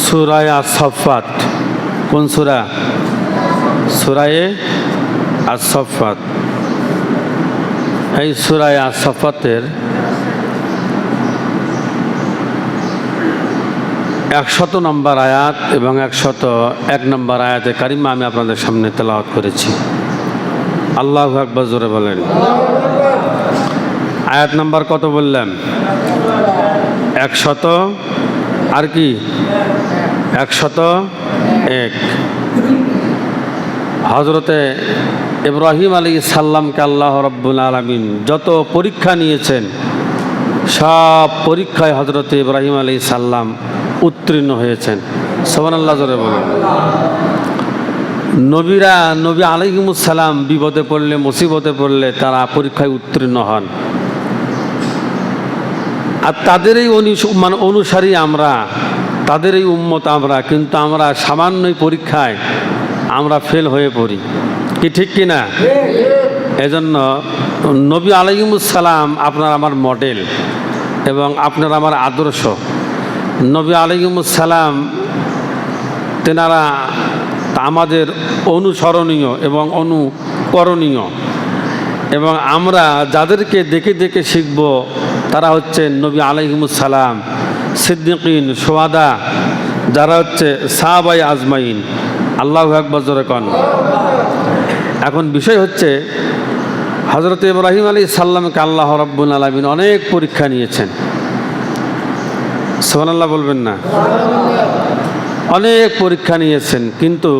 সূরায়ে আস-সাফফাত। কোন সূরা? সূরায়ে আস-সাফফাত। এই সূরায়ে আস-সাফফাতের 100 নম্বর আয়াত এবং 101 নম্বর আয়াতে কারিমা আমি আপনাদের সামনে তেলাওয়াত করেছি। আল্লাহু আকবার, জোরে বলেন। আয়াত নাম্বার কত বললাম? 100 আর কি 101। হযরতে ইব্রাহিম আলাইহিস সালামকে আল্লাহ রাব্বুল আলামিন যত পরীক্ষা নিয়েছেন, সব পরীক্ষায় হযরতে ইব্রাহিম আলাইহিস সালাম উত্তীর্ণ হয়েছেন। সুবহানাল্লাহ, জোরে বলেন। নবী আলাইহিমুস সালাম বিপদে পড়লে, মুসিবতে পড়লে তারা পরীক্ষায় উত্তীর্ণ হন। আর তাদেরই অনুসারী আমরা, তাদেরই উম্মত আমরা, কিন্তু আমরা সামান্যই পরীক্ষায় আমরা ফেল হয়ে পড়ি, কি ঠিক কিনা? এজন্য নবী আলাইহিমুস সালাম আপনার আমার মডেল এবং আপনার আমার আদর্শ। নবী আলাইহিমুস সালাম তেনারা আমাদের অনুসরণীয় এবং অনুকরণীয়, এবং আমরা যাদেরকে দেখে দেখে শিখব তারা হচ্ছে নবী আলাইহিমুস সালাম, সিদ্দিকিন, শুহাদা, যারা হচ্ছে সাহাবায়ে আজমাইন। আল্লাহু আকবার, জোরে কোন। এখন বিষয় হচ্ছে হযরত ইব্রাহিম আলাইহিস সালামকে আল্লাহ রাব্বুল আলামিন অনেক পরীক্ষা নিয়েছেন। সুবহানাল্লাহ বলবেন না? অনেক পরীক্ষা নিয়েছেন, কিন্তু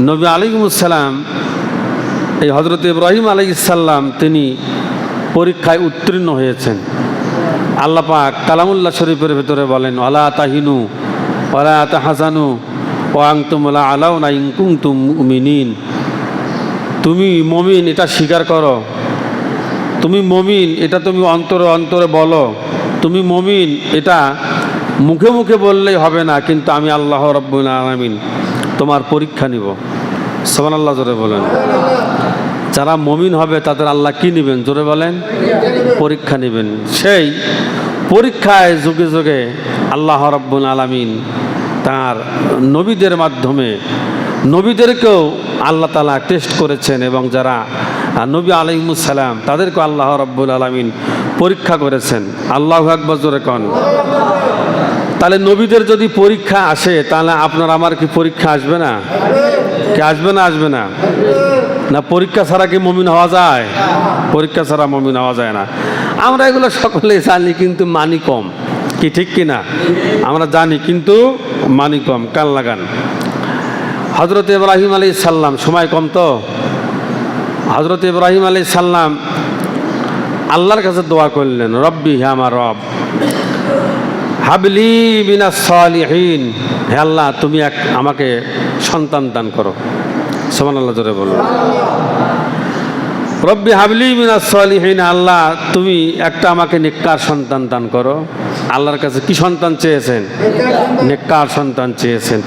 নবী আলাইহিমুস সালাম, এই হযরত ইব্রাহিম আলাইহিস সালাম তিনি পরীক্ষায় উত্তীর্ণ হয়েছেন। আল্লাহ পাক কালামুল্লাহ শরীফের ভিতরে বলেন, ওয়ালা তাহিনু ওয়ালা তাহজানু ওয়া আনতুম লা আলাউনা ইন কুনতুম মুমিনিন। তুমি মুমিন এটা স্বীকার করো, তুমি মুমিন এটা তুমি অন্তরে অন্তরে বলো, তুমি মুমিন এটা মুখে মুখে বললেই হবে না, কিন্তু আমি আল্লাহ রাব্বুল আলামিন তোমার পরীক্ষা নিব। সুবহানাল্লাহ, জোরে বলেন। যারা মুমিন হবে তাদের আল্লাহ কি নেবেন? জোরে বলেন, পরীক্ষা নেবেন। সেই পরীক্ষায় যুগে যুগে আল্লাহ রাব্বুল আলামিন তার নবীদের মাধ্যমে নবীদেরকেও আল্লাহ তাআলা টেস্ট করেছেন, এবং যারা নবী আলাইহিমুস সালাম তাদেরকেও আল্লাহ রাব্বুল আলামিন পরীক্ষা করেছেন। আল্লাহু আকবার, জোরে কোন। তাহলে নবীদের যদি পরীক্ষা আসে, তাহলে আপনার আমার কি পরীক্ষা আসবে না? কি আসবে না? আসবে না? না পরীক্ষা ছাড়া কি মুমিন হওয়া যায়? পরীক্ষা ছাড়া মুমিন হওয়া যায় না। আমরা এগুলো সকলেই জানি, কিন্তু মানি কম, কি ঠিক কিনা? আমরা জানি কিন্তু মানি কম। কান লাগান। হযরত ইব্রাহিম আলাইহিস সালাম, সময় কম তো, হযরত ইব্রাহিম আলাইহিস সালাম আল্লাহর কাছে দোয়া করলেন, রব্বি, হে আমার রব, হাবলি মিনাস সালিহিন, হে আল্লাহ তুমি আমাকে সন্তান দান করো। সুবহানাল্লাহ, জোরে বলুন। রব্বি হাবলি মিনাস সালিহিন, আল্লাহ তুমি একটা আমাকে নেককার সন্তান দান করো। আল্লাহর কাছে কি সন্তান চেয়েছেন? নেককার সন্তান চেয়েছেন।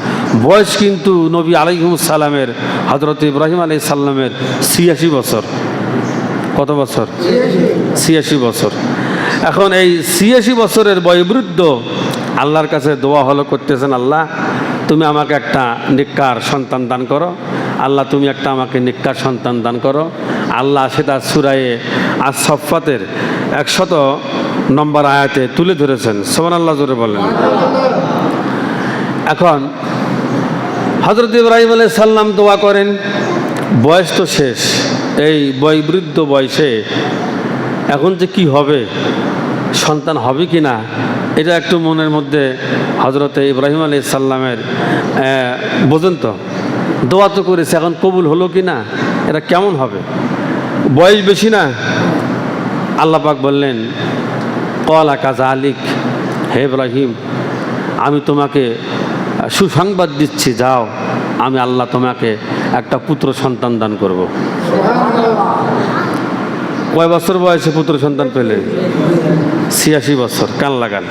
বয়স কিন্তু নবী আলাইহিমুস সালামের, হযরত ইব্রাহিম আলাইহিস সালামের 86 বছর। কত বছর? 86 বছর। এখন এই 86 বছরের বয়োবৃদ্ধ আল্লাহর কাছে দোয়া হলো করতেছেন, আল্লাহ তুমি আমাকে একটা নেককার সন্তান দান করো, আল্লাহ তুমি একটা আমাকে নেককার সন্তান দান করো। আল্লাহ সেটা সূরায়ে আস-সাফফাতের 100 নম্বর আয়াতে তুলে ধরেছেন। সুবহানাল্লাহ, জোরে বলেন। এখন হযরত ইব্রাহিম আলাইহিস সালাম দোয়া করেন, বয়স তো শেষ, এই বয়োবৃদ্ধ বয়সে এখন যে কি হবে, সন্তান হবে কি না, এটা একটু মনের মধ্যে হযরতে ইব্রাহিম আলাইহিস সালামের বোঝেন তো, দোয়া তো করেছে, এখন কবুল হলো কি না, এটা কেমন হবে, বয়স বেশি না। আল্লাহ পাক বললেন, ক্বালা কাযালিক, হে ইব্রাহিম আমি তোমাকে সুসংবাদ দিচ্ছি, যাও আমি আল্লাহ তোমাকে একটা পুত্র সন্তান দান করব। কয় বছর বয়সে পুত্র সন্তান পেলে? 86 বছর। কান লাগান।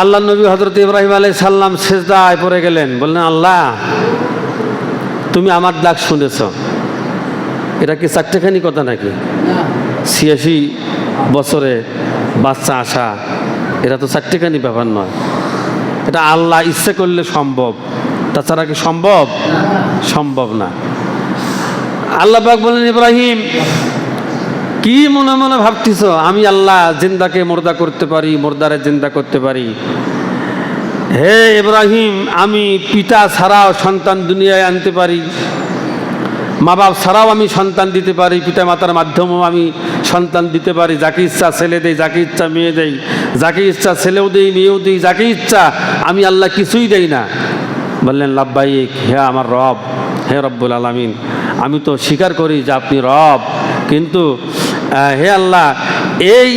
আল্লাহ নবী হযরত ইব্রাহিম আলাইহিস সালাম সিজদায় পড়ে গেলেন, বললেন, আল্লাহ তুমি আমার ডাক শুনেছ। এটা কি চারটেখানি কথা নাকি? 86 বছরে বাচ্চা আসা, এটা তো চারটেখানি ব্যাপার নয়। এটা আল্লাহ ইচ্ছে করলে সম্ভব, তাছাড়া কি সম্ভব? সম্ভব না। আল্লাহ পাক বলেন, ইব্রাহিম কি মনে মনে ভাবতেছ? আমি আল্লাহ জিন্দাকে মুর্দা করতে পারি, মুর্দারে জিন্দা করতে পারি। হে ইব্রাহিম, আমি পিতা ছাড়াও সন্তান দুনিয়ায় আনতে পারি, মা বাপ ছাড়াও আমি সন্তান দিতে পারি, পিতা মাতার মাধ্যমেও আমি সন্তান দিতে পারি। যাকে ইচ্ছা ছেলে দেই, যাকে ইচ্ছা মেয়ে দেই, যাকে ইচ্ছা ছেলেও দেই মেয়েও দেই, যাকে ইচ্ছা আমি আল্লাহ কিছুই দেই না। বললেন, লাব্বাইক, হে আমার রব, হে রব্বুল আলামিন, আমি তো স্বীকার করি যে আপনি রব, কিন্তু হে আল্লাহ, এই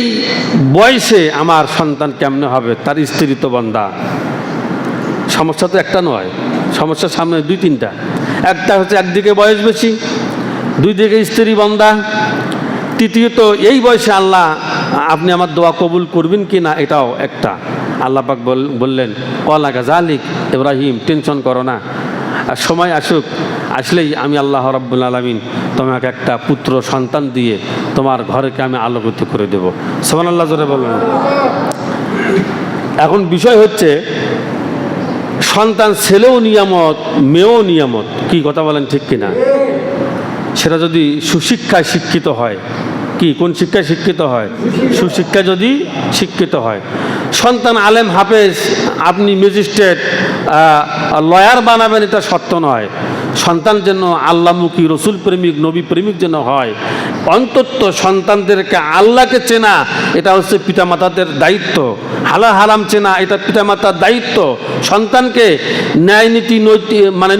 বয়সে আমার সন্তান কেমনে হবে? তার স্ত্রী তো বান্দা। সমস্যা তো একটা নয়, সমস্যার সামনে দুই তিনটা। একটা হচ্ছে একদিকে বয়স বেশি, দুই দিকে স্ত্রী বান্দা, তৃতীয়ত এই বয়সে আল্লাহ আপনি আমার দোয়া কবুল করবেন কি না, এটাও একটা। আল্লাহ পাক বললেন, ক্বালা কাযালিক ইব্রাহিম, টেনশন করো না, আর সময় আসুক, আসলেই আমি আল্লাহ রাব্বুল আলামিন তোমাকে একটা পুত্র সন্তান দিয়ে তোমার ঘরকে আমি আলোকিত করে দেব। সুবহানাল্লাহ জোরে বলুন। এখন বিষয় হচ্ছে, সন্তান ছেলেও নিয়ামত, মেয়েও নিয়ামত। কি কথা বলেন, ঠিক কিনা? সেটা যদি সুশিক্ষায় শিক্ষিত হয়। কি, কোন শিক্ষায় শিক্ষিত হয়? সুশিক্ষায় যদি শিক্ষিত হয়। সন্তান আলেম হাফেজ, আপনি ম্যাজিস্ট্রেট লয়ার বানাবেন, এটা সত্য নয়। সন্তান যেন আল্লাহমুখী, রসুল প্রেমিক, নবী প্রেমিক যেন হয়। অন্তত সন্তানদেরকে আল্লাহকে চেনা, এটা হচ্ছে পিতামাতাদের দায়িত্ব। হালাল হারাম চেনা, এটা পিতামাতার দায়িত্ব। সন্তানকে ন্যায় নীতি,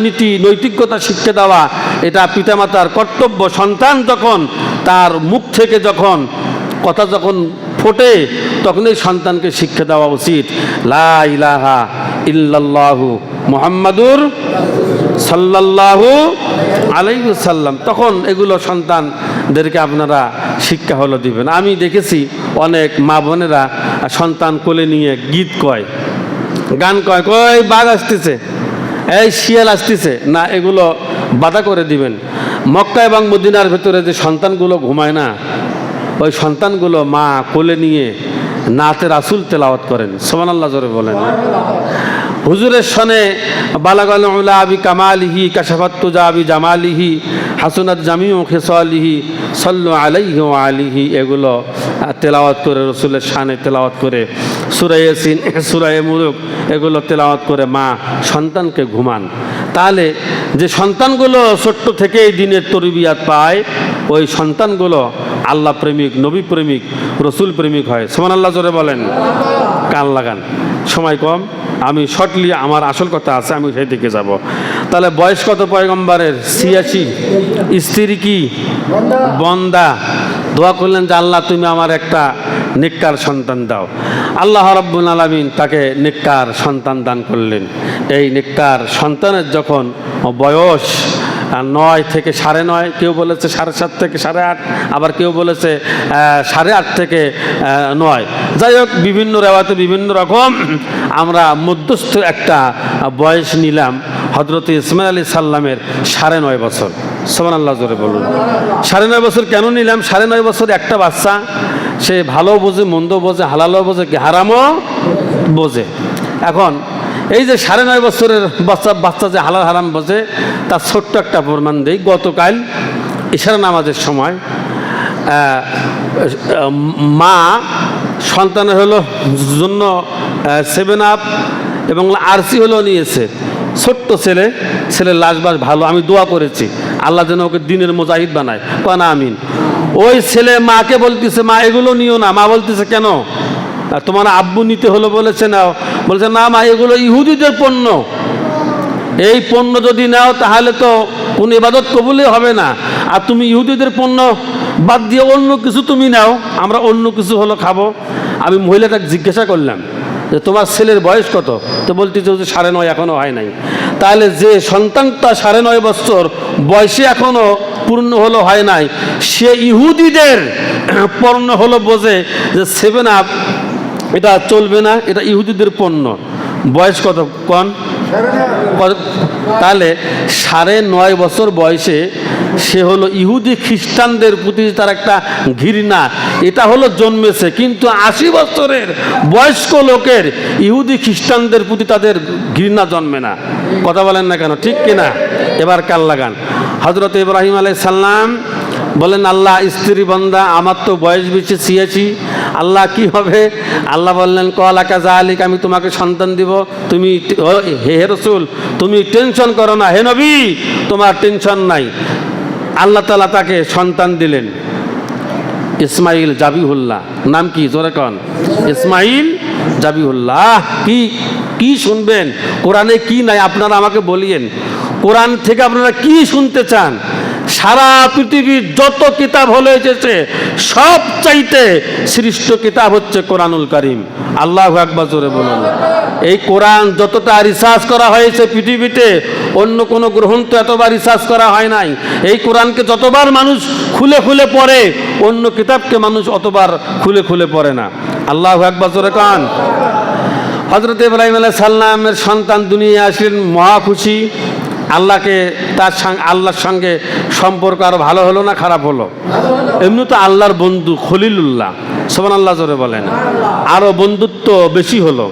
নীতি নৈতিকতা শিক্ষা দেওয়া, এটা পিতামাতার কর্তব্য। সন্তান যখন তার মুখ থেকে যখন কথা যখন ফোটে, তখনই সন্তানকে শিক্ষা দেওয়া উচিত, লা ইলাহা ইল্লাল্লাহু মুহাম্মাদুর সাল্লাল্লাহু আলাইহি ওয়াসাল্লাম। তখন এগুলো সন্তানদেরকে আপনারা শিক্ষা হলো দিবেন। আমি দেখেছি অনেক মা বোনেরা সন্তান কোলে নিয়ে গীত কয়, গান কয়, কয় বাঘ আসতেছে, এই শিয়াল আসতেছে না, এগুলো বাধা করে দিবেন। মক্কা এবং মদিনার ভেতরে যে সন্তানগুলো ঘুমায় না, ওই সন্তানগুলো মা কোলে নিয়ে নাতে রাসূল তেলাওয়াত করেন। সুবহানাল্লাহ জোরে বলেন। হুজুরের সনে বালাগাল উলা আবি কামালিহি কাশাফাত তুজা আবি জামালিহি হাসুনাত জামিউ খিসালিহি সাল্লু আলাইহি ওয়া আলিহি, এগুলো তেলাওয়াত করে, রসুলের শানে তেলাওয়াত করে, সূরা ইয়াসিন, সূরা মুলুক, এগুলো তেলাওয়াত করে মা সন্তানকে ঘুমান। তাহলে যে সন্তানগুলো ছোট্ট থেকেই দিনের তরবিয়াত পায়, ওই সন্তানগুলো আল্লাহ প্রেমিক, নবী প্রেমিক, রসুল প্রেমিক হয়। সুবহানাল্লাহ জোরে বলেন। কান লাগান, সময় কম, আমি শর্টলি, আমার আসল কথা আছে, আমি সেই দিকে যাব। তাহলে বয়স কত পয়গম্বরের? 86। স্ত্রী কি? বন্দা। দোয়া করলেন যে আল্লাহ তুমি আমার একটা নেককার সন্তান দাও। আল্লাহ রাব্বুল আলামিন তাকে নেককার সন্তান দান করলেন। এই নেককার সন্তানের যখন বয়স 9 থেকে 9.5, কেউ বলেছে 7.5 থেকে 8.5, আবার কেউ বলেছে 8.5 থেকে 9। যাই হোক, বিভিন্ন রেওয়াতে বিভিন্ন রকম, আমরা মধ্যস্থ একটা বয়স নিলাম হযরত ইসমাঈল আলাইহিস সালামের 9.5 বছর। সুবহানাল্লাহ জোরে বলুন। 9.5 বছর কেন নিলাম? 9.5 বছর একটা বাচ্চা, সে ভালো বোঝে, মন্দ বোঝে, হালালও বোঝে, হারামও বোঝে। এখন এই যে 9.5 বছরের বাচ্চা যে হালাল হারাম বোঝে, তার ছোট্ট একটা প্রমাণ দেই। গতকাল ইশারা নামাজের সময় মা সন্তানের হলো জন্য 7 আপ এবং আরসি হলো নিয়েছে। ছোট্ট ছেলের লাশবাস ভালো, আমি দোয়া করেছি আল্লাহ যেন ওকে দিনের মুজাহিদ বানায়, কানা আমিন। ওই ছেলে মাকে বলতেছে, মা এগুলো নিও না। মা বলতেছে, কেন? তোমার আব্বু নিতে হলো বলেছে, নাও। বলছে, না মা, এগুলো ইহুদিদের পণ্য, এই পণ্য যদি নাও তাহলে তো কোনো ইবাদত কবুলই হবে না। আর তুমি ইহুদিদের পণ্য বাদ দিয়ে অন্য কিছু তুমি নাও, আমরা অন্য কিছু হলো খাবো। আমি মহিলাটাকে জিজ্ঞাসা করলাম যে তোমার ছেলের বয়স কত? তো বলতেছে যে 9.5 এখনো হয় নাই। তাহলে যে সন্তানটা 9.5 বছর বয়সে এখনো পূর্ণ হলো হয় নাই, সে ইহুদিদের পণ্য হলো বোঝে যে 7 আপ এটা চলবে না, এটা ইহুদিদের পণ্য। বয়স কত কন? তাহলে 9.5 বছর বয়সে সে হলো ইহুদি খ্রিস্টানদের প্রতি তার একটা ঘৃণা, এটা হলো জন্মেছে। কিন্তু 80 বছরের বয়স্ক লোকের ইহুদি খ্রিস্টানদের প্রতি তাদের ঘৃণা জন্মে না। কথা বলেন না কেন, ঠিক কিনা? এবার কাল লাগান। হযরত ইব্রাহিম আলাইহিস সালাম বলেন, আল্লাহ, স্ত্রী বান্দা, আমার তো বয়স বেশি ছিয়েছি, আল্লাহ কি হবে? আল্লাহ বললেন, কলাকা জালিক, আমি তোমাকে সন্তান দিব, তুমি হে রাসূল তুমি টেনশন করো না, হে নবী তোমার টেনশন নাই। আল্লাহ তাআলা তাকে সন্তান দিলেন, ইসমাইল জাবিহুল্লাহ। নাম কি? জোরে কন, ইসমাইল জাবিহুল্লাহ। কি কি শুনবেন কোরআনে, কি নাই আপনারা আমাকে বলিয়েন। কোরআন থেকে আপনারা কি শুনতে চান? সারা পৃথিবীর যত কিতাব হলে এসেছে সব চাইতে শ্রেষ্ঠ কিতাব হচ্ছে কোরআনুল কারীম। আল্লাহু আকবার, জোরে বলুন। এই কোরআন যতটা রিসার্চ করা হয়েছে পৃথিবীতে, অন্য কোনো গ্রন্থ এতবার রিসার্চ করা হয় নাই। এই কোরআনকে যতবার মানুষ খুলে খুলে পড়ে, অন্য কিতাবকে মানুষ অতবার খুলে খুলে পড়ে না। আল্লাহু আকবার, জোরে কান। হযরত ইব্রাহিম আলাইহিস সালামের সন্তান দুনিয়ায় আসলেন, মহা খুশি। আল্লাহর সঙ্গে সম্পর্ক আরো ভালো হলো না খারাপ হলো? এমনি তো আল্লাহর বন্ধু খলিলুল্লাহ, সুবহানাল্লাহ, জোরে বলেন। আরো বন্ধুত্ব বেশি হলো।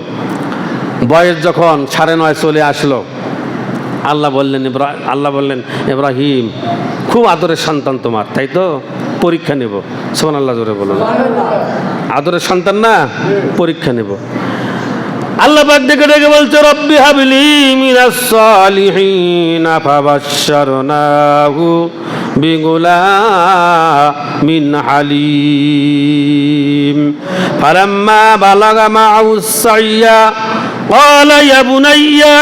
বয়স যখন 9.5 চলে আসলো, আল্লাহ বললেন, ইব্রাহিম, খুব আদরের সন্তান তোমার, তাই তো? পরীক্ষা নেব। সুবহানাল্লাহ, জোরে বলুন। আদরের সন্তান না, পরীক্ষা নেব। আল্লাহ পাক ডেকে ডেকে বলছে, রব্বি হাবলি মিনাস সালিহিন ফাবাশশারনাহু বিগুলামিন হালিম ফালাম্মা বালাগা মা'আহুস সাইয়া ক্বালা ইয়া বুনাইয়া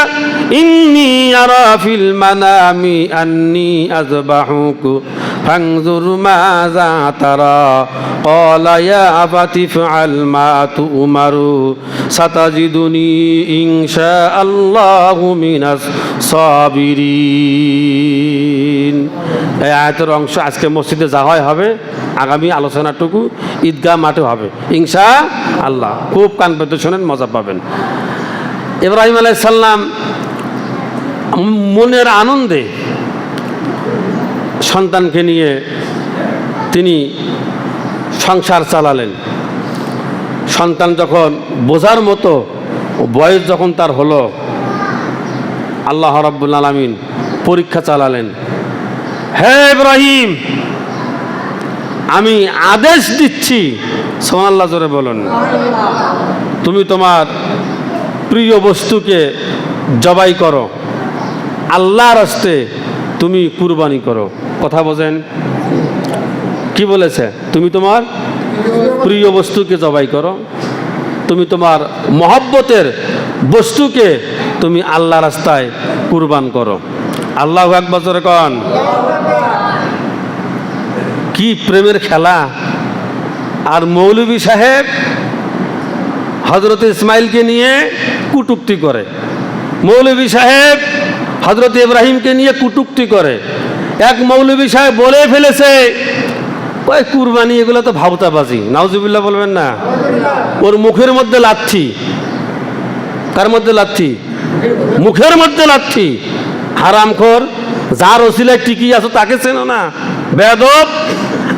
ইন্নী আরা ফিল মানামি আন্নী আযবাহুকা ফানজুর মাযা তারা ক্বালা ইয়া আবাতি ইফআল মা তু'মারু সাতাজিদুনি ইনশাআল্লাহু মিনাস সাবিরিন। এই আয়াতের অংশ আজকে মসজিদে যা হবে, আগামী আলোচনাটুকু ঈদগাহ মাঠে হবে ইনশাআল্লাহ। খুব কান পেতে শোনেন, মজা পাবেন। ইব্রাহিম আলাইহিস সালাম মনের আনন্দে সন্তানকে নিয়ে তিনি সংসার চালালেন। সন্তান যখন বোঝার মতো বয়স যখন তার হলো, আল্লাহ রাব্বুল আলামিন পরীক্ষা চালালেন। হে ইব্রাহিম, আমি আদেশ দিচ্ছি, সুবহানাল্লাহ, জোরে বলুন, তুমি তোমার প্রিয় বস্তুকে জবাই করো, আল্লাহর রাস্তায় তুমি কুরবানি করো। কথা বোঝেন? কি বলেছে? তুমি তোমার প্রিয় বস্তুকে জবাই করো, তুমি তোমার মহব্বতের বস্তুকে তুমি আল্লাহ রাস্তায় কুরবান করো। আল্লাহু আকবার, জোরে কন। কি প্রেমের খেলা! আর মৌলভী সাহেব হযরত ইসমাইলকে নিয়ে কটূক্তি করে, মৌলভী সাহেব হযরত ইব্রাহিমকে নিয়ে কটূক্তি করে। এক মৌলভী সাহেব বলে ফেলেছে, ওই কুরবানি এগুলো তো ভাওতাবাজি। নাউজুবিল্লাহ বলবেন না? ওর মুখের মধ্যে লাথি। কার মধ্যে লাথি? মুখের মধ্যে লাথি। হারামখোর, যার ওসিলায় টিকি আছো তাকে চেনো না, বেয়াদব।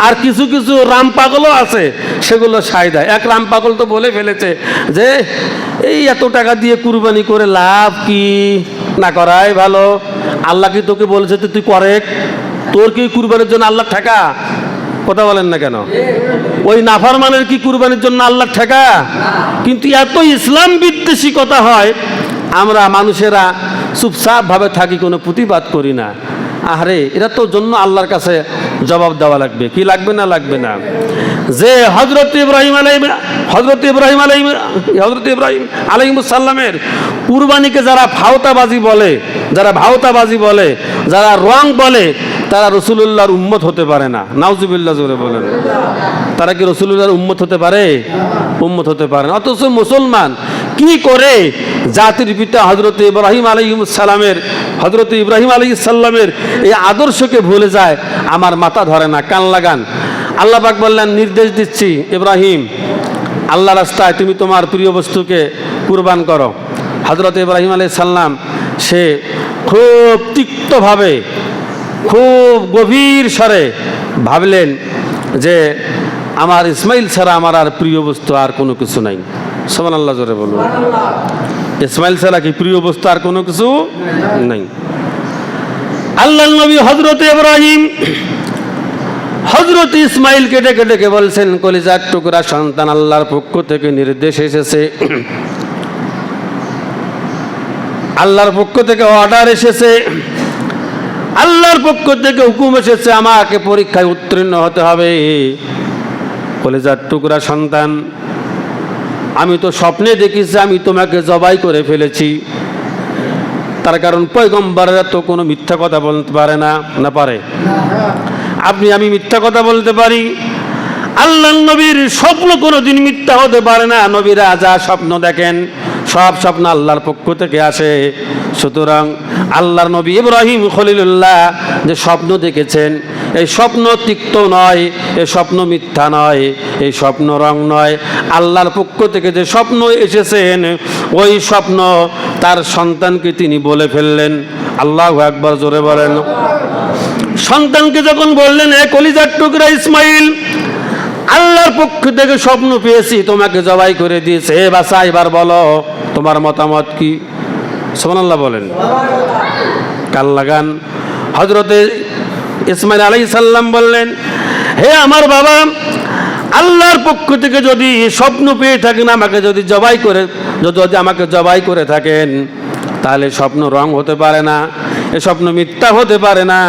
আর কিছু কিছু রাম পাগলও আছে, সেগুলো সায় দেয়। এক রাম পাগল তো বলে ফেলেছে যে এই এত টাকা দিয়ে কুরবানি করে লাভ কি, না করাই ভালো। আল্লাহ কি তোকে বলেছে তুই করেক্ট? তোর কি কুরবানির জন্য আল্লাহ ঠেকা? কথা বলেন না কেন? ওই নাফরমানের কি কুরবানির জন্য আল্লাহ ঠেকা? কিন্তু এত ইসলাম বিদ্বেষী কথা হয়, আমরা মানুষেরা চুপচাপ ভাবে থাকি, কোনো প্রতিবাদ করি না। আরে এরা তো জন্য আল্লাহর কাছে জবাব দেওয়া লাগবে। কি লাগবে না? লাগবে না। যে হযরত ইব্রাহিম আলাইহিস সালামের কুরবানিকে যারা ভাওতাবাজি বলে, যারা রং বলে, তারা রাসূলুল্লাহর উম্মত হতে পারে না। নাউজুবিল্লাহ, জোরে বলেন। তারা কি রাসূলুল্লাহর উম্মত হতে পারে? উম্মত হতে পারে না। অথচ মুসলমান কি করে জাতির পিতা হযরত ইব্রাহিম আলাইহিস সালামের এই আদর্শকে ভুলে যায়, আমার মাথা ধরে না। কান লাগান। আল্লাহ পাক বললেন, নির্দেশ দিচ্ছি ইব্রাহিম, আল্লাহ রাস্তায় তুমি তোমার প্রিয় বস্তুকে কুরবান করো। হযরত ইব্রাহিম আলাইহিস সালাম সে খুব তিক্তভাবে খুব গভীর স্বরে ভাবলেন যে আমার ইসমাইল ছাড়া আমার আর প্রিয় বস্তু আর কোনো কিছু নাই। সুবহানাল্লাহ, জোরে বলুন। ইসমাইল ছাড়া কি প্রিয় বস্তু আর কোনো কিছু নাই? আল্লাহর নবী হযরত ইব্রাহিম হযরত ইসমাইলকে ডেকে ডেকে বলছেন, কলিজার টুকরা সন্তান, আল্লাহর পক্ষ থেকে নির্দেশ এসেছে, আল্লাহর পক্ষ থেকে অর্ডার এসেছে, আল্লাহর পক্ষ থেকে হুকুম এসেছে, আমাকে পরীক্ষায় উত্তীর্ণ হতে হবে। কলিজার টুকরা সন্তান, আমি তো স্বপ্নে দেখেছি আমি তোমাকে জবাই করে ফেলেছি। তার কারণ পয়গম্বররা তো কোনো মিথ্যা কথা বলতে পারে না, না পারে? আপনি আমি মিথ্যা কথা বলতে পারি, আল্লাহর নবীর স্বপ্ন কোনোদিন মিথ্যা হতে পারে না। নবীরা যা স্বপ্ন দেখেন সব স্বপ্ন আল্লাহর পক্ষ থেকে আসে। সুতরাং আল্লাহর নবী ইব্রাহিম খলিলুল্লাহ যে স্বপ্ন দেখেছেন, এই স্বপ্ন তিক্ত নয়, এই স্বপ্ন মিথ্যা নয়, এই স্বপ্ন রং নয়। আল্লাহর পক্ষ থেকে যে স্বপ্ন এসেছেন ওই স্বপ্ন তার সন্তানকে তিনি বলে ফেললেন। আল্লাহু আকবার, জোরে বলেন। সন্তানকে যখন বললেন, এ কলিজার টুকরা ইসমাইল, আল্লাহর পক্ষ থেকে স্বপ্ন পেয়েছি, তোমাকে জবাই করে দিয়েছে। হে বাছা, এবার বলো তোমার মতামত কি? সুবহানাল্লাহ বলেন। কাল লাগান। হযরতে ইসমাইল আলাইহিস সালাম বললেন, হে আমার বাবা, আল্লাহর পক্ষ থেকে যদি স্বপ্ন পেয়ে থাকেন, আমাকে যদি আমাকে জবাই করে থাকেন, তাহলে স্বপ্ন রং হতে পারে না, এ স্বপ্ন মিথ্যা হতে পারে না,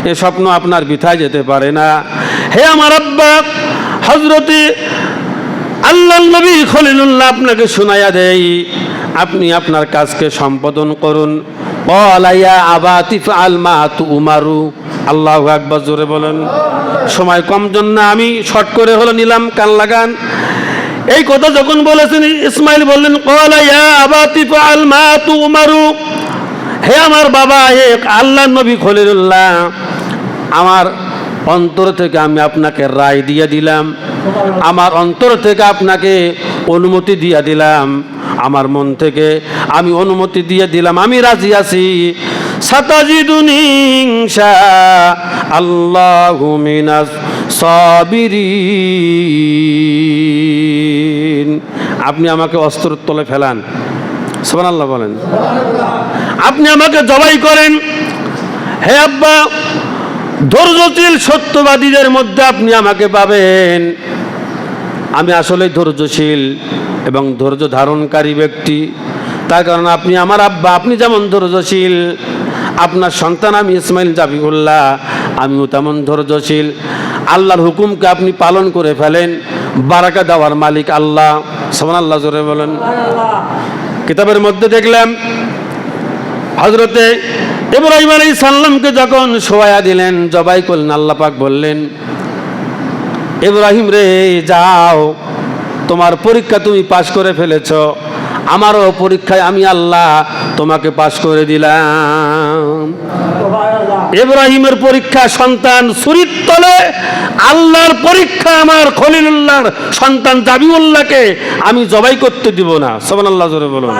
এ স্বপ্ন আপনার বৃথায় যেতে পারে না। হে আমার আব্বা, হযরতে আল্লাহর নবী খলিলুল্লাহ আপনাকে শোনায়া দেই, আপনি আপনার কাজকে সম্পাদন করুন। ক্বালা ইয়া আবাতি ফাআল মা তুমারু। আল্লাহু আকবার, জোরে বলেন। সময় কম জন্য আমি শর্ট করে হলো নিলাম, কান লাগান। এই কথা যখন বলেছেন, ইসমাইল বললেন, ক্বালা ইয়া আবাতি ফাআল মা তুমারু। হে আমার বাবা, হে আল্লাহর নবী খলিলুল্লাহ, আমার অন্তর থেকে আমি আপনাকে রায় দিয়ে দিলাম, আমার অন্তর থেকে আপনাকে অনুমতি দিয়ে দিলাম, আমার মন থেকে আমি অনুমতি দিয়ে দিলাম, আমি রাজি আছি। সাতাজিদুনি ইনশাআল্লাহু মিনাস সাবিরিন। আপনি আমাকে অস্ত্রের তলে ফেলান, সুবহানাল্লাহ বলেন, আপনি আমাকে জবাই করেন। হে আব্বা, ধৈর্যশীল সত্যবাদীদের মধ্যে আপনি আমাকে পাবেন। আমি আসলে ধৈর্যশীল এবং ধৈর্য ধারণকারী ব্যক্তি। তার কারণ আপনি আমার আব্বা, আপনি যেমন ধৈর্যশীল, আপনার সন্তান আমি ইসমাইল জাবিহুল্লাহ, আমিও তেমন ধৈর্যশীল। আল্লাহর হুকুমকে আপনি পালন করে ফেলেন, বারাকা দেওয়ার মালিক আল্লাহ। সুবহানাল্লাহ, জোরে বলেন। কিতাবের মধ্যে দেখলাম হযরতে ইব্রাহিম আলাইহিস সালামকে যখন শোয়া দিলেন, জবাই করলেন, আল্লাহ পাক বললেন, ইব্রাহিম রে, যাও, তোমার পরীক্ষা তুমি পাশ করে ফেলেছ, আমারও পরীক্ষায় আমি আল্লাহ তোমাকে পাশ করে দিলাম। ইব্রাহিমের পরীক্ষা সন্তান ছুরির তলে, আল্লাহর পরীক্ষা আমার খলিলুল্লাহর সন্তান জাবিউল্লাহকে আমি জবাই করতে দিব না। সুবহানাল্লাহ, জোরে বলুন।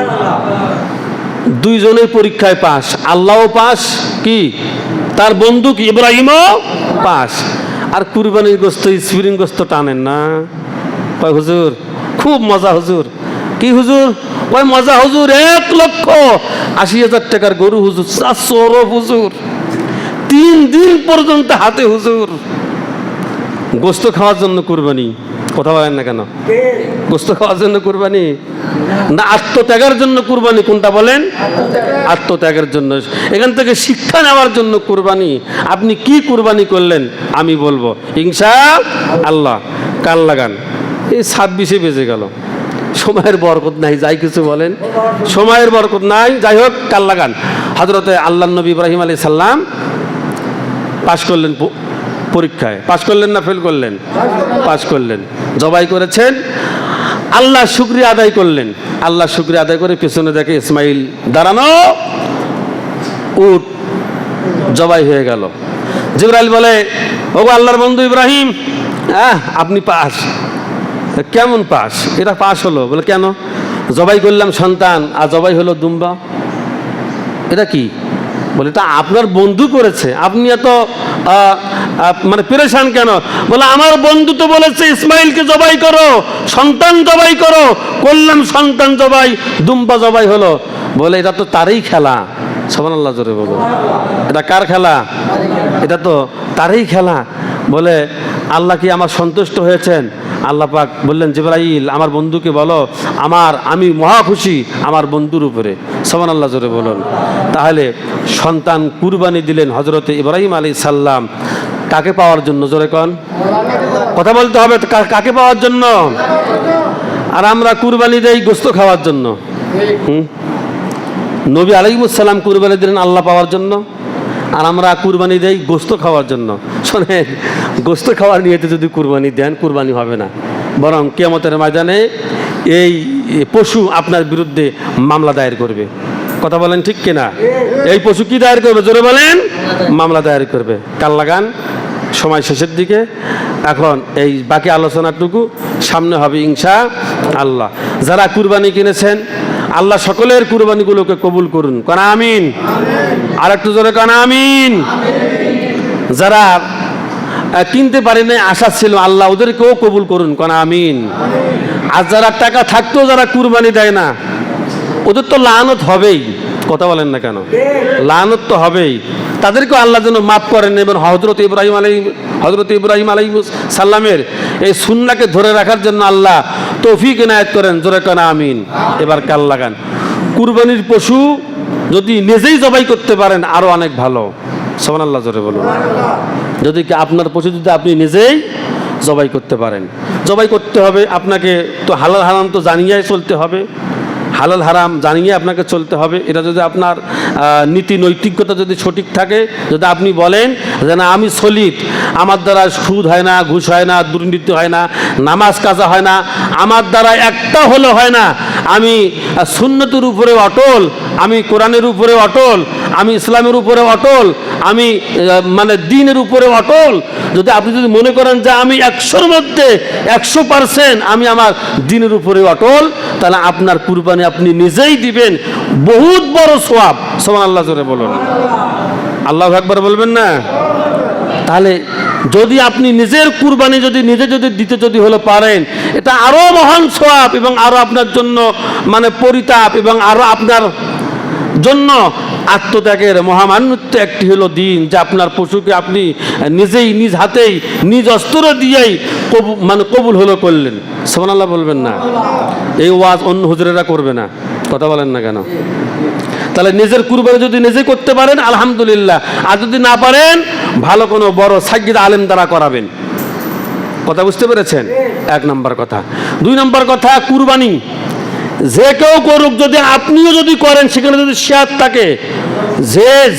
দুইজনের পরীক্ষায় পাস, আল্লাহও পাস, কি তার বন্ধু কি ইব্রাহিমও পাস। আর কুরবানির গোস্ত, স্প্রিং গোস্ত টানেন না? কয় হুজুর খুব মজা। হুজুর কি হুজুর? কয় মজা হুজুর, 1,80,000 টাকার গরু হুজুর, 400 হুজুর, 3 দিন পর্যন্ত হাতে হুজুর। গোস্ত খাওয়ার জন্য কুরবানি? কথা বলেন না কেন? গোস্ত খাওয়ার জন্য কুরবানি না আত্মত্যাগের জন্য কুরবানি? কোনটা বলেন? আত্মত্যাগের জন্য। এখান থেকে শিক্ষা নেওয়ার জন্য কুরবানি। আপনি কি কুরবানি করলেন আমি বলবো ইনশাআল্লাহ। কাল লাগান। এই 26 বেজে গেল, সময়ের বরকত নাই, যাই কিছু বলেন, সময়ের বরকত নাই। যাই হোক, কাল লাগান। হযরতে আল্লাহর নবী ইব্রাহিম আলাইহিস সালাম পাশ করলেন পরীক্ষায়। পাশ করলেন না ফেল করলেন? পাশ করলেন। জবাই করেছেন, আল্লাহ শুকরিয়া আদায় করলেন। আল্লাহ শুকরিয়া আদায় করে পেছনে দেখে ইসমাইল দাঁড়ানো, উট জবাই হয়ে গেল। জিবরাইল বলে, ওগো আল্লাহর বন্ধু ইব্রাহিম, আপনি পাস। কেমন পাস? এটা পাস হলো? বলে কেন? জবাই করলাম সন্তান, আর জবাই হলো দুম্বা। এটা কি? বলে তা আপনার বন্ধু করেছে, আপনি এত মানে পেরেশান কেন? বলে আমার বন্ধু তো বলেছে ইসমাইলকে জবাই করো, সন্তান জবাই করো, করলাম সন্তান জবাই, দুম্বা জবাই হলো। বলে এটা তো তারই খেলা। সুবহানাল্লাহ জোরে বলো। এটা কার খেলা? এটা তো তারই খেলা। বলে আল্লাহ কি আমার সন্তুষ্ট হয়েছেন? আল্লাহ পাক বললেন জিবরাইল আমার বন্ধুকে বলো আমি মহা খুশি আমার বন্ধুর উপরে। সুবহানাল্লাহ জোরে বলুন। তাহলে সন্তান কুরবানি দিলেন হযরতে ইব্রাহিম আলাইহিস সালাম কাকে পাওয়ার জন্য? জোরে কোন, কথা বলতে হবে। কাকে পাওয়ার জন্য? আর আমরা কুরবানি দেই গোশত খাওয়ার জন্য। নবী আলাইহিস সালাম কুরবানি দিলেন আল্লাহ পাওয়ার জন্য, আর আমরা কুরবানি দেই গোশত খাওয়ার জন্য। শোনেন, গোশত খাওয়ার নিয়েতে যদি কুরবানি দেন, কুরবানি হবে না, বরং কিয়ামতের ময়দানে এই পশু আপনার বিরুদ্ধে মামলা দায়ের করবে। কথা বলেন ঠিক কিনা? এই পশু কি দায়ের করবে? জোরে বলেন। মামলা দায়ের করবে। কাল লাগান, সময় শেষের দিকে। এখন এই বাকি আলোচনাটুকু সামনে হবে ইনশাআল্লাহ। যারা কুরবানি কিনেছেন আল্লাহ সকলের কুরবানিগুলোকে কবুল করুন, কারণ আমিন। আর একটু জোরে কারণ আমিন। যারা কিনতে পারে না, আশা ছিল, আল্লাহ ওদেরকেও কবুল করুন, কারণ আমিন। আর যারা টাকা থাকতেও যারা কুরবানি দেয় না, ওদের তো লানত হবেই। কথা বলেন না কেন? লানত তো হবেই। তাদেরকে আল্লাহ যেন মাফ করেন এবং হযরত ইব্রাহিম আলাইহিস সালামের এই সুন্নাহকে ধরে রাখার জন্য আল্লাহ তৌফিক এনায়েত করেন। জোরে কান আমিন। এবার কাল লাগান। কুরবানির পশু যদি নিজেই জবাই করতে পারেন আরো অনেক ভালো। সুবহানাল্লাহ জোরে বলুন। যদি আপনার পশু যদি আপনি নিজেই জবাই করতে পারেন, জবাই করতে হবে আপনাকে তো হালাল হারাম তো জানিয়ে চলতে হবে। হালাল হারাম জানিয়ে আপনাকে চলতে হবে। এটা যদি আপনার নীতি নৈতিকতা যদি সঠিক থাকে, যদি আপনি বলেন যে না আমি সলিড, আমার দ্বারা সুদ হয় না, ঘুষ হয় না, দুর্নীতি হয় না, নামাজ কাজা হয় না, আমার দ্বারা একটা হলো হয় না, আমি সুন্নতের উপরে অটল, আমি কোরআনের উপরে অটল, আমি ইসলামের উপরে অটল, আমি মানে দ্বীনের উপরে অটল, যদি আপনি যদি মনে করেন যে আমি 100-র মধ্যে 100% আমি আমার দ্বীনের উপরে অটল, তাহলে আপনার কুরবানি আপনি নিজেই দিবেন, বহুত বড় সওয়াব। সুবহানাল্লাহ জোরে বলুন। আল্লাহু আকবার বলবেন না? তাহলে যদি আপনি নিজের কুরবানি যদি দিতে যদি হলো পারেন, এটা আরো মহান সওয়াব এবং আরো আপনার জন্য মানে পরিতাপ এবং আরো আপনার জন্য আত্মত্যাগের মহামান্বিত একটি হলো দিন, যে আপনার পশুকে আপনি নিজেই নিজ হাতেই নিজ অস্ত্র দিয়েই কবুল হলো করলেন। সুবহানাল্লাহ বলবেন না? এই ওয়াজ অন্য হুজুরেরা করবে না। কথা বলেন না কেন? তাহলে নিজের কুরবানি যদি নিজে করতে পারেন আলহামদুলিল্লাহ, আর যদি না পারেন ভালো কোনো বড় সাজ্ঞিদ আলেম দ্বারা করাবেন। কথা বুঝতে পেরেছেন? 1 নম্বর কথা। 2 নম্বর কথা, কুরবানি যে কেউ করুক, যদি আপনিও যদি করেন সেখানে যদি শিয়াত থাকে,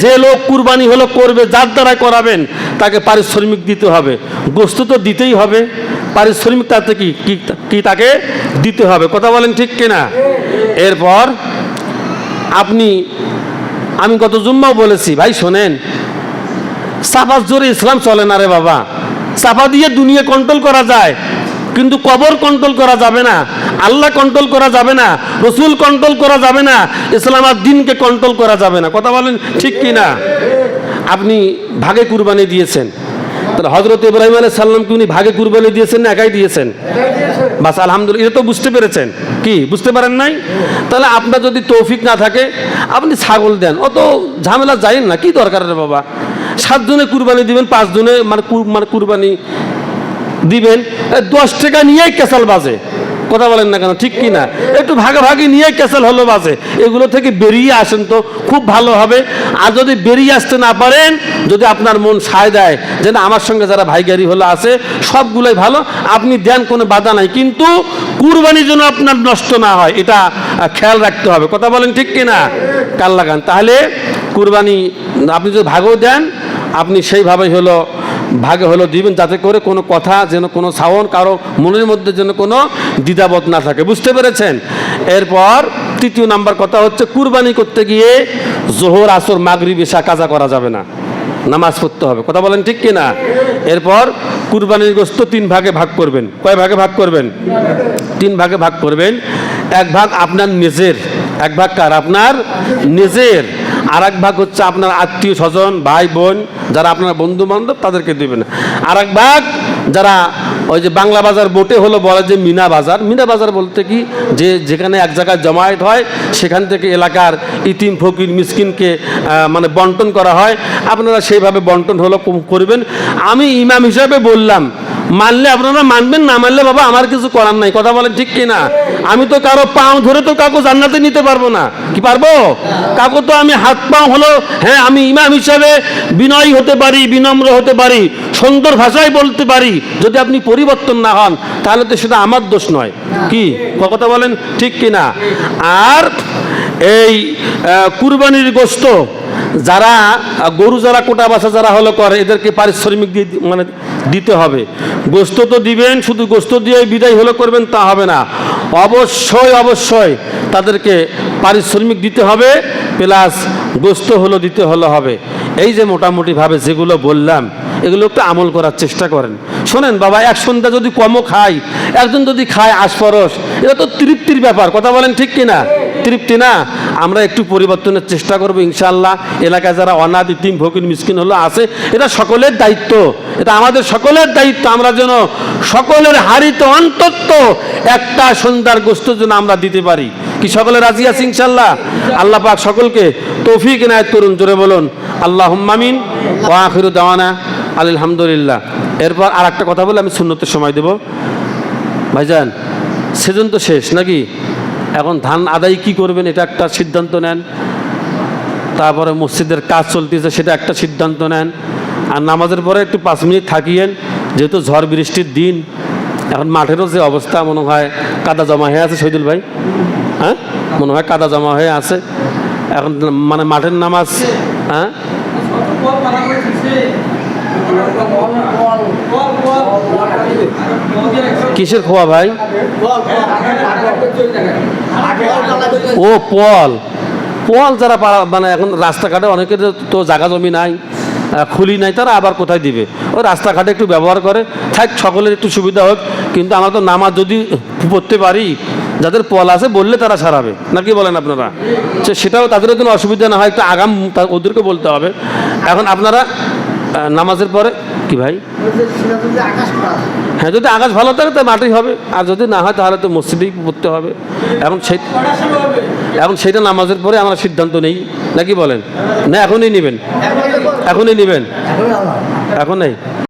যে লোক কুরবানি হলো করবে, যার দ্বারা করাবেন তাকে পারিশ্রমিক দিতে হবে। গোশত তো দিতেই হবে, পারিশ্রমিক তাতে কি তাকে দিতে হবে। কথা বলেন ঠিক কিনা? এরপর আমি গত জুম্মাও বলেছি, ভাই শোনেন, চাপার জোরে ইসলাম চলে না রে বাবা। চাপা দিয়ে দুনিয়া কন্ট্রোল করা যায়, কিন্তু কবর কন্ট্রোল করা যাবে না, আল্লাহ কন্ট্রোল করা যাবে না, রসুল কন্ট্রোল করা যাবে না, ইসলাম আর দ্বীনকে কন্ট্রোল করা যাবে না। কথা বলেন ঠিক কি না? আপনি ভাগে কুরবানি দিয়েছেন, তাহলে হযরত ইব্রাহিম আলাইহিস সালামকে উনি ভাগে কুরবানি দিয়েছেন না একাই দিয়েছেন? বাস আলহামদুলিল্লাহ, এটা তো বুঝতে পেরেছেন। কি বুঝতে পারেন নাই? তাহলে আপনার যদি তৌফিক না থাকে আপনি ছাগল দেন, অত ঝামেলা যাইন না, কি দরকার রে বাবা। 7 জনে কুরবানি দিবেন, 5 জনে মানে কুরবানি দিবেন, 10 টাকা নিয়েই কেসাল বাজে। কথা বলেন না কেন? ঠিক কি না? একটু ভাগাভাগি নিয়ে কেসাল হলো বাজে। এগুলো থেকে বেরিয়ে আসেন তো খুব ভালো হবে। আর যদি বেরিয়ে আসতে না পারেন, যদি আপনার মন সায় দেয় যে না আমার সঙ্গে যারা ভাইগারি হলো আছে সবগুলোই ভালো, আপনি দেন, কোনো বাধা নাই, কিন্তু কুরবানি যেন আপনার নষ্ট না হয় এটা খেয়াল রাখতে হবে। কথা বলেন ঠিক কি না? কাল লাগান। তাহলে কুরবানি আপনি যদি ভাগও দেন, আপনি সেইভাবেই হলো ভাগে হলো দিবেন, যাতে করে কোনো কথা যেন কোনো সাউন্ড কারো মনের মধ্যে যেন কোনো দ্বিধাবোধ না থাকে। বুঝতে পেরেছেন? এরপর 3 নাম্বার কথা হচ্ছে, কুরবানি করতে গিয়ে জোহর, আসর, মাগরিব, ইশা কাজা করা যাবে না, নামাজ পড়তে হবে। কথা বলেন ঠিক কি না? এরপর কুরবানির গোশত 3 ভাগে ভাগ করবেন। কয় ভাগে ভাগ করবেন? 3 ভাগে ভাগ করবেন। 1 ভাগ আপনার নিজের, এক ভাগ কার? আপনার নিজের। আর এক ভাগ হচ্ছে আপনার আত্মীয় স্বজন, ভাই বোন, যারা আপনার বন্ধু বান্ধব, তাদেরকে দেবেন। আর এক ভাগ যারা ওই যে বাংলা বাজার বোটে হলো বলে যে মিনা বাজার। মিনা বাজার বলতে কি, যে যেখানে এক জায়গায় জমায়েত হয়, সেখান থেকে এলাকার ইতিম ফকির মিসকিনকে মানে বন্টন করা হয়। আপনারা সেইভাবে বন্টন হলো করবেন। আমি ইমাম হিসাবে বললাম, মানলে আপনারা মানবেন, না মানলে বাবা আমার কিছু করার নাই। কথা বলেন ঠিক কি না? আমি তো কারো পাও ধরে তো কাউকে জান্নাতে নিতে পারবো না। কি পারবো? কাউকে তো আমি হাত পাও হলো, হ্যাঁ আমি ইমাম হিসাবে বিনয়ী হতে পারি, বিনম্র হতে পারি, সুন্দর ভাষায় বলতে পারি। যদি আপনি পরিবর্তন না হন তাহলে তো সেটা আমার দোষ নয়। কি কথা বলেন ঠিক কি না? আর এই কুরবানির গোশত যারা গরু যারা কোটা বাছা যারা হলো করে, এদেরকে পারিশ্রমিক দিয়ে মানে দিতে হবে। গোশত তো দিবেন, শুধু গোশত দিয়ে বিদায় হলো করবেন তা হবে না। অবশ্যই অবশ্যই তাদেরকে পারিশ্রমিক দিতে হবে, প্লাস গোশত হলো দিতে হবে। এই যে মোটামুটিভাবে যেগুলো বললাম, এগুলো একটু আমল করার চেষ্টা করেন। শোনেন বাবা, এক সন্ধ্যা যদি কমও খায়, একজন যদি খায় আশপরশ, এটা তো তৃপ্তির ব্যাপার। কথা বলেন ঠিক কিনা? তৃপ্তি না? আমরা একটু পরিবর্তনের চেষ্টা করবো ইনশাআল্লাহ। এলাকায় যারা অনাথ ইতিম ফকির মিসকিন হলো আছে, এটা সকলের দায়িত্ব, এটা আমাদের সকলের দায়িত্ব। আমরা যেন সকলের হাড়িতে অন্তত একটা সন্ধ্যার গোশত যেন আমরা দিতে পারি। কি সকলে রাজি আছে ইনশাআল্লাহ? আল্লাহ পাক সকলকে তৌফিক ইনায়াত করুন। জোরে বলুন আল্লাহুম্মা আমিন। ওয়া আখিরু দাওয়ানা আলহামদুলিল্লাহ। এরপর আর একটা কথা বলে আমি সুন্নতের সময় দেব। ভাইজান, সেজন তো শেষ নাকি? এখন ধান আদায় কি করবেন এটা একটা সিদ্ধান্ত নেন। তারপরে মসজিদের কাজ চলতেছে, সেটা একটা সিদ্ধান্ত নেন। আর নামাজের পরে একটু 5 মিনিট থাকিয়েন, যেহেতু ঝড় বৃষ্টির দিন। এখন মাঠেরও যে অবস্থা, মনে হয় কাদা জমা হয়ে আছে। শহীদুল ভাই, হ্যাঁ মনে হয় কাদা জমা হয়ে আছে এখন, মানে মাঠের নামাজ। হ্যাঁ কিসের খোয়া ভাই? ও পল পল যারা মানে এখন রাস্তাঘাটে অনেকের তো জায়গা জমি নাই, খুলি নাই, তারা আবার কোথায় দিবে? ওই রাস্তাঘাটে একটু ব্যবহার করে থাক, সকলের একটু সুবিধা হোক। কিন্তু আমরা তো নামাজ যদি পড়তে পারি, যাদের পল আছে বললে তারা সারাবে, নাকি বলেন আপনারা? সেটাও তাদের কোনো অসুবিধা না হয়, একটু আগাম ওদেরকে বলতে হবে। এখন আপনারা নামাজের পরে কি ভাই, হ্যাঁ যদি আকাশ ভালো থাকে তো মাঠেই হবে, আর যদি না হয় তাহলে তো মসজিদেই পড়তে হবে। এখন সেইটা নামাজের পরে আমরা সিদ্ধান্ত নেই, নাকি বলেন? না এখনই নেবেন? এখনই নেবেন? এখন নেই।